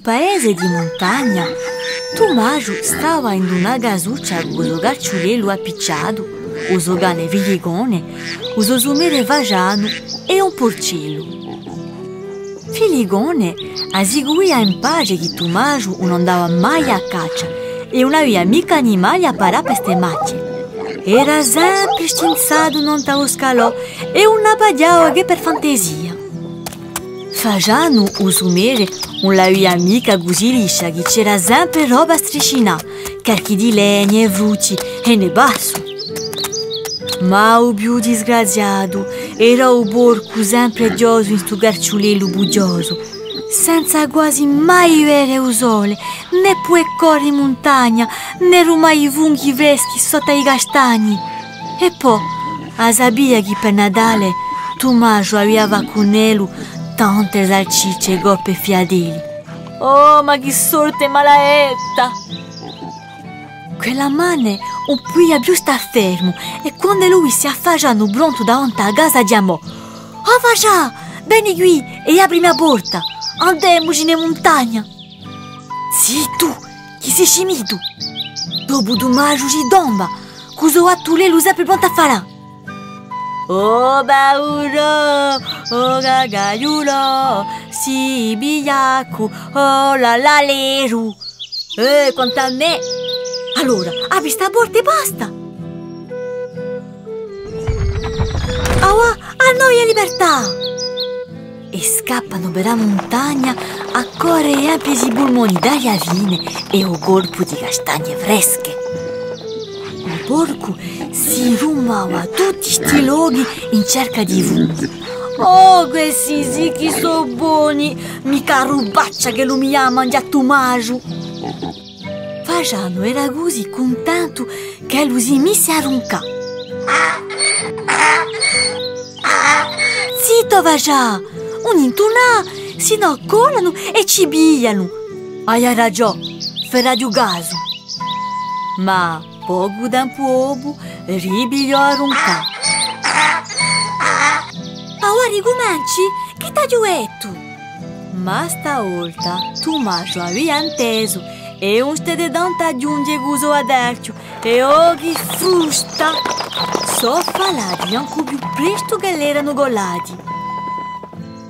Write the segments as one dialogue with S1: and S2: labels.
S1: paese di montagna, Tommaso stava in una casuccia con il garciulello appicciato, uso cane filigone, uso sumere vagiano e un porcello. Filigone assicura in pace che Tommaso non andava mai a caccia e non aveva mica animali a parare per ste macce. Era sempre scinzato non ta scalò e una pagliava che per fantasia. Fagiano usumere non l'aveva mica così liscia che c'era sempre roba striscina, carichi di legna e frutti e ne basso. Ma il più disgraziato era il porco sempre gioso in sto garciulello buggioso, senza quasi mai vedere il sole, né può correre in montagna, né rumare i funghi freschi sotto i castagni. E poi, a sapere che per Natale Tommaso aveva con lui tante salsicce e goppe fiadeli. Oh, ma che sorte malaetta! Quella mane un po' più sta fermo e quando lui si affacciano pronto davanti a casa chiamò: "Oh Fascia, vieni qui e aprimi la porta, andiamoci in montagna." "Zitto, chi sei scimito?" Dopo Tommaso ci tomba, cosa a tu lei sempre pronto a fare? "Oh paura, oh gagaiulo, si bigliacco, oh la la leru." Quanto a me! Allora, apri sta porta e basta! A noi è libertà! E scappano per la montagna a correre ampli i polmoni d'aria fine e un corpo di castagne fresche. Il porco si rumava tutti sti luoghi in cerca di funghi. Oh, questi sì che sono buoni! Mica rubaccia che lo mi ha mangiato Tommaso! Fagiano era così contento che lui si mise a roncare. Zitto, Fagià! Non intonà, si no colano e ci bigliano. Hai ragione, farà di caso. Ma poco tempo dopo ripigliò a roncare. Ora ricominci? Che t'ha detto? Ma stavolta Tommaso aveva inteso e un stede dante aggiunge guso adercio e occhi frusta so falati anche più presto che l'erano golati.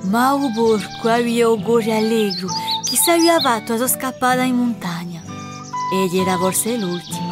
S1: Ma il porco aveva un cuore allegro che si aveva fatto a scappare in montagna ed era forse l'ultimo.